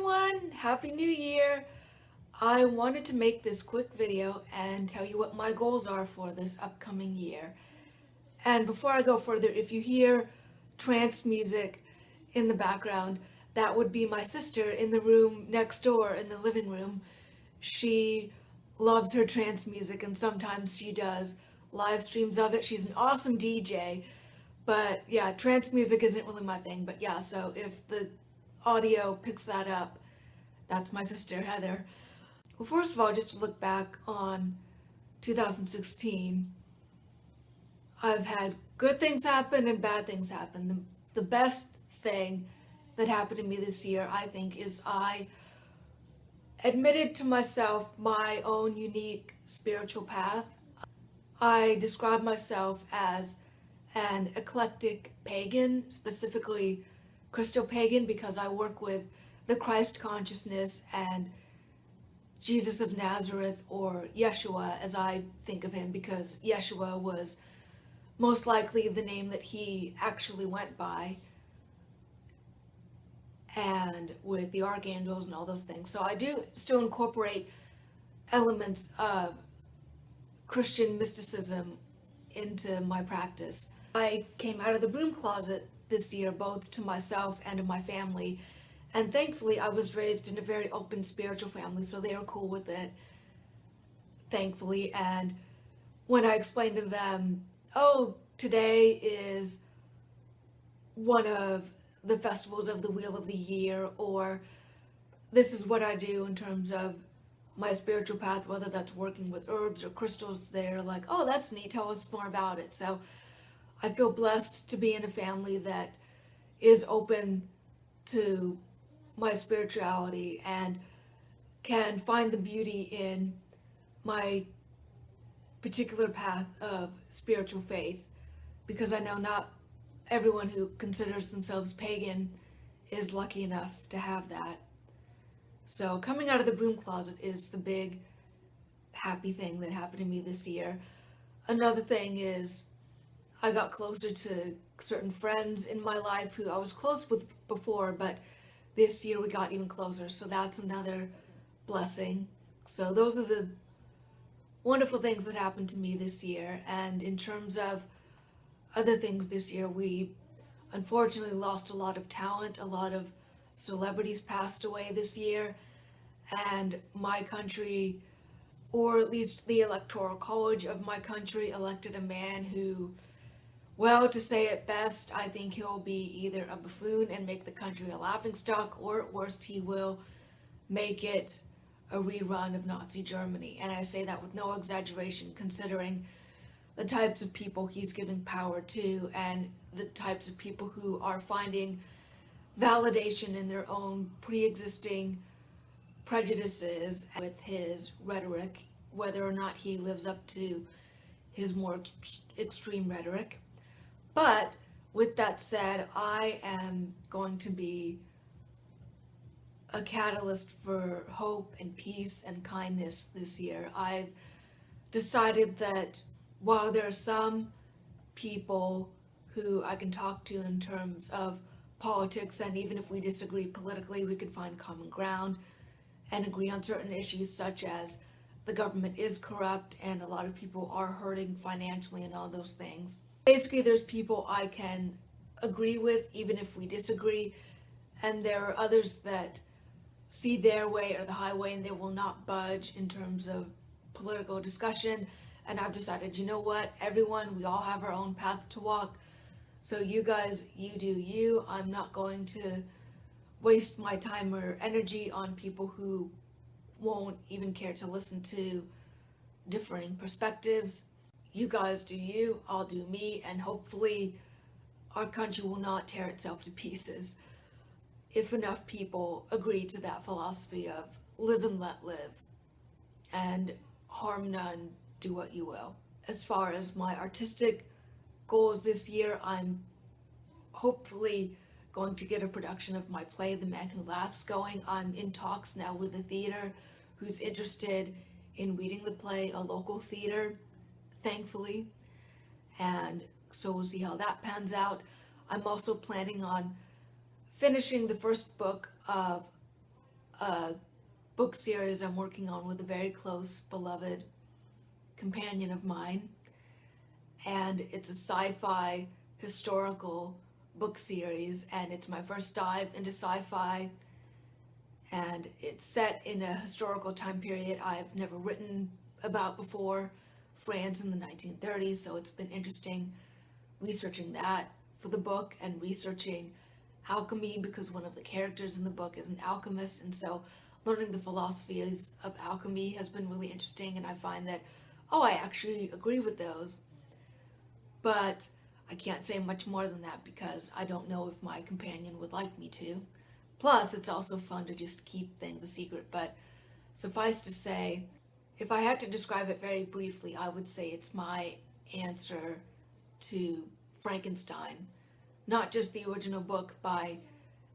everyone! Happy New Year! I wanted to make this quick video and tell you what my goals are for this upcoming year. And before I go further, if you hear trance music in the background, that would be my sister in the room next door in the living room. She loves her trance music and sometimes she does live streams of it. She's an awesome DJ, but yeah, trance music isn't really my thing. But yeah, so if the audio picks that up, that's my sister Heather. Well, first of all, just to look back on 2016, I've had good things happen and bad things happen. The best thing that happened to me this year, I think, is I admitted to myself my own unique spiritual path. I describe myself as an eclectic pagan, specifically Christo-pagan, because I work with the Christ consciousness and Jesus of Nazareth, or Yeshua as I think of him, because Yeshua was most likely the name that he actually went by, and with the archangels and all those things. So I do still incorporate elements of Christian mysticism into my practice. I came out of the broom closet this year, both to myself and to my family, and thankfully I was raised in a very open spiritual family, so they were cool with it, thankfully. And when I explained to them, oh, today is one of the festivals of the Wheel of the Year, or this is what I do in terms of my spiritual path, whether that's working with herbs or crystals, they're like, oh, that's neat, tell us more about it. So I feel blessed to be in a family that is open to my spirituality and can find the beauty in my particular path of spiritual faith, because I know not everyone who considers themselves pagan is lucky enough to have that. So coming out of the broom closet is the big happy thing that happened to me this year. Another thing is I got closer to certain friends in my life who I was close with before, but this year we got even closer, so that's another blessing. So those are the wonderful things that happened to me this year. And in terms of other things this year, we unfortunately lost a lot of talent. A lot of celebrities passed away this year, and my country, or at least the Electoral College of my country, elected a man who, well, to say it best, I think he'll be either a buffoon and make the country a laughingstock, or at worst he will make it a rerun of Nazi Germany. And I say that with no exaggeration, considering the types of people he's giving power to and the types of people who are finding validation in their own pre-existing prejudices with his rhetoric, whether or not he lives up to his more extreme rhetoric. But with that said, I am going to be a catalyst for hope and peace and kindness this year. I've decided that while there are some people who I can talk to in terms of politics, and even if we disagree politically, we can find common ground and agree on certain issues, such as the government is corrupt and a lot of people are hurting financially and all those things. Basically, there's people I can agree with even if we disagree, and there are others that see their way or the highway and they will not budge in terms of political discussion. And I've decided, you know what, everyone, we all have our own path to walk. So you guys, you do you. I'm not going to waste my time or energy on people who won't even care to listen to differing perspectives. You guys do you, I'll do me, and hopefully our country will not tear itself to pieces if enough people agree to that philosophy of live and let live, and harm none, do what you will. As far as my artistic goals this year, I'm hopefully going to get a production of my play, The Man Who Laughs, going. I'm in talks now with a theater who's interested in reading the play, a local theater, thankfully, and so we'll see how that pans out. I'm also planning on finishing the first book of a book series I'm working on with a very close, beloved companion of mine. And it's a sci-fi historical book series, and it's my first dive into sci-fi, and it's set in a historical time period I've never written about before, France in the 1930s, so it's been interesting researching that for the book and researching alchemy because one of the characters in the book is an alchemist, and so learning the philosophies of alchemy has been really interesting, and I find that, oh, I actually agree with those. But I can't say much more than that because I don't know if my companion would like me to. Plus, it's also fun to just keep things a secret, but suffice to say, if I had to describe it very briefly, I would say it's my answer to Frankenstein. Not just the original book by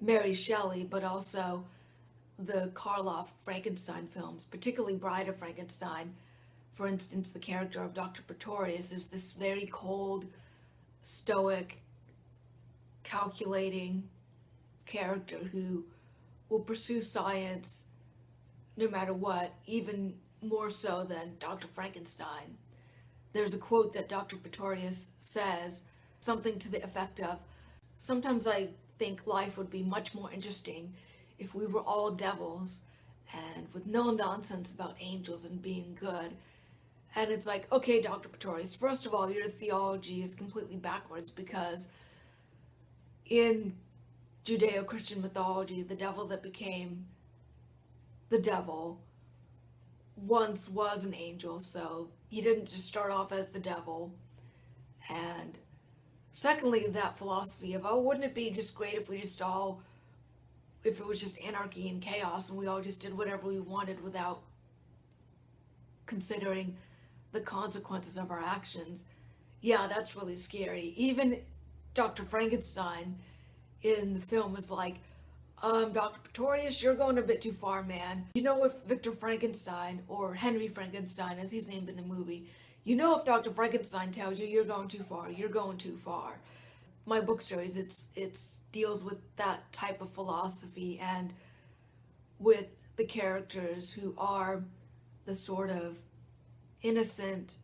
Mary Shelley, but also the Karloff Frankenstein films, particularly Bride of Frankenstein. For instance, the character of Dr. Pretorius is this very cold, stoic, calculating character who will pursue science no matter what, even more so than Dr. Frankenstein. There's a quote that Dr. Pretorius says, something to the effect of, "Sometimes I think life would be much more interesting if we were all devils and with no nonsense about angels and being good." And it's like, okay, Dr. Pretorius, first of all, your theology is completely backwards because in Judeo-Christian mythology, the devil that became the devil once was an angel, so he didn't just start off as the devil. And secondly, that philosophy of, oh, wouldn't it be just great if if it was just anarchy and chaos and we all just did whatever we wanted without considering the consequences of our actions. Yeah, that's really scary. Even Dr. Frankenstein in the film was like, Dr. Pretorius, you're going a bit too far, man. You know, if Victor Frankenstein, or Henry Frankenstein as he's named in the movie, you know, if Dr. Frankenstein tells you you're going too far, you're going too far. My book series, it's deals with that type of philosophy and with the characters who are the sort of innocent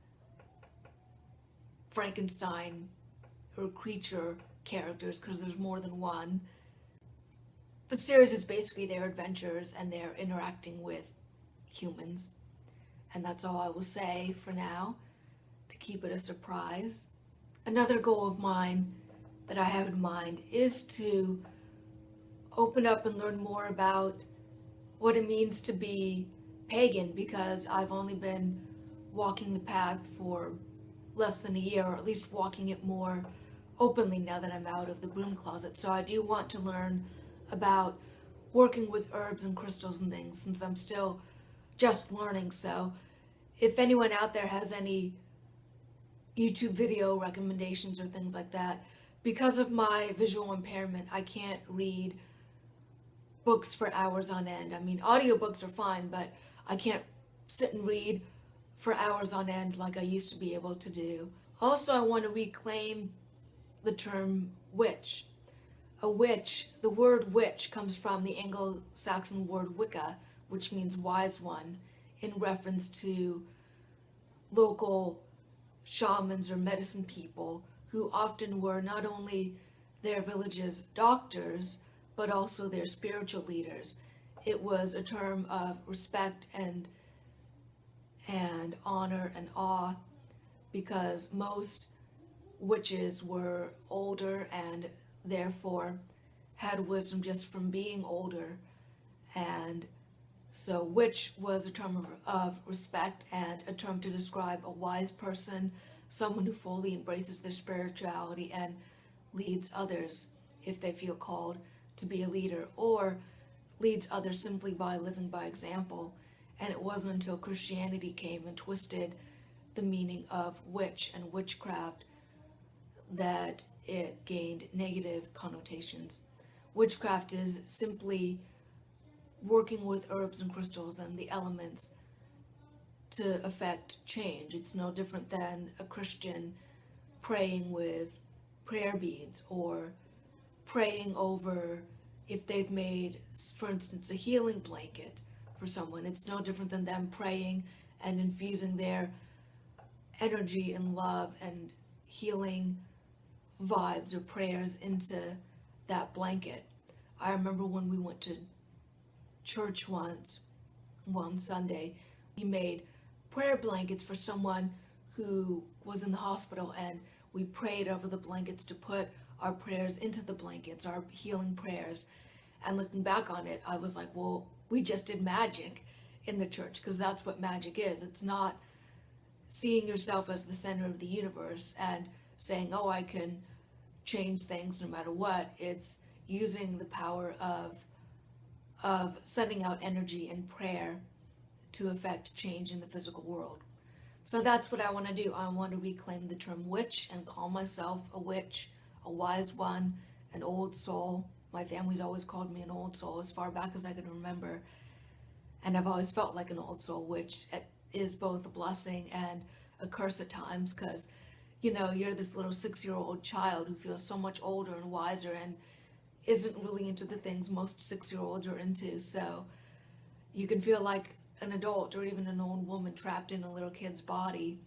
Frankenstein or creature characters, because there's more than one. The series is basically their adventures and their interacting with humans. And that's all I will say for now, to keep it a surprise. Another goal of mine that I have in mind is to open up and learn more about what it means to be pagan, because I've only been walking the path for less than a year, or at least walking it more openly now that I'm out of the broom closet. So I do want to learn about working with herbs and crystals and things, since I'm still just learning. So if anyone out there has any YouTube video recommendations or things like that, because of my visual impairment, I can't read books for hours on end. I mean, audiobooks are fine, but I can't sit and read for hours on end like I used to be able to do. Also, I want to reclaim the term witch. A witch, the word witch comes from the Anglo-Saxon word Wicca, which means wise one, in reference to local shamans or medicine people who often were not only their village's doctors, but also their spiritual leaders. It was a term of respect and honor and awe, because most witches were older and therefore had wisdom just from being older. And so witch was a term of respect and a term to describe a wise person, someone who fully embraces their spirituality and leads others if they feel called to be a leader, or leads others simply by living by example. And it wasn't until Christianity came and twisted the meaning of witch and witchcraft that it gained negative connotations. Witchcraft is simply working with herbs and crystals and the elements to affect change. It's no different than a Christian praying with prayer beads or praying over if they've made, for instance, a healing blanket for someone, it's no different than them praying and infusing their energy and love and healing vibes or prayers into that blanket. I remember when we went to church once, one Sunday, we made prayer blankets for someone who was in the hospital, and we prayed over the blankets to put our prayers into the blankets, our healing prayers. And looking back on it, I was like, well, we just did magic in the church, because that's what magic is. It's not seeing yourself as the center of the universe and saying, oh, I can change things no matter what. It's using the power of sending out energy and prayer to affect change in the physical world. So that's what I want to do. I want to reclaim the term witch and call myself a witch, a wise one, an old soul. My family's always called me an old soul as far back as I can remember. And I've always felt like an old soul, which is both a blessing and a curse at times, because, you know, you're this little 6-year-old child who feels so much older and wiser and isn't really into the things most 6-year-olds are into. So you can feel like an adult or even an old woman trapped in a little kid's body.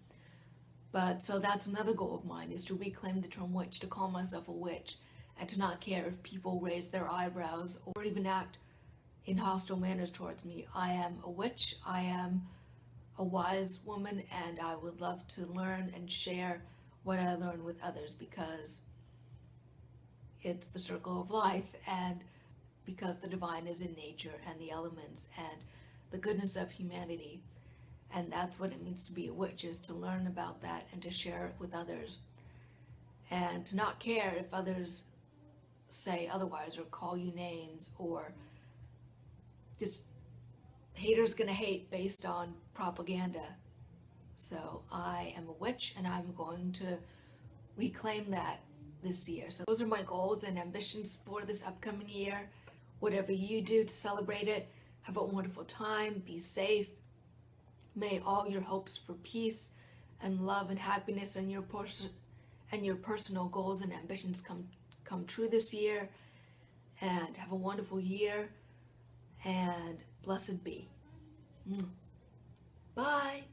But so that's another goal of mine, is to reclaim the term witch, to call myself a witch, and to not care if people raise their eyebrows or even act in hostile manners towards me. I am a witch, I am a wise woman, and I would love to learn and share what I learn with others, because it's the circle of life, and because the divine is in nature and the elements and the goodness of humanity. And that's what it means to be a witch, is to learn about that and to share it with others, and to not care if others say otherwise or call you names, or just haters gonna hate based on propaganda. So I am a witch, and I'm going to reclaim that this year. So those are my goals and ambitions for this upcoming year. Whatever you do to celebrate it, have a wonderful time, be safe. May all your hopes for peace and love and happiness and your personal goals and ambitions come true this year. And have a wonderful year, and blessed be. Bye.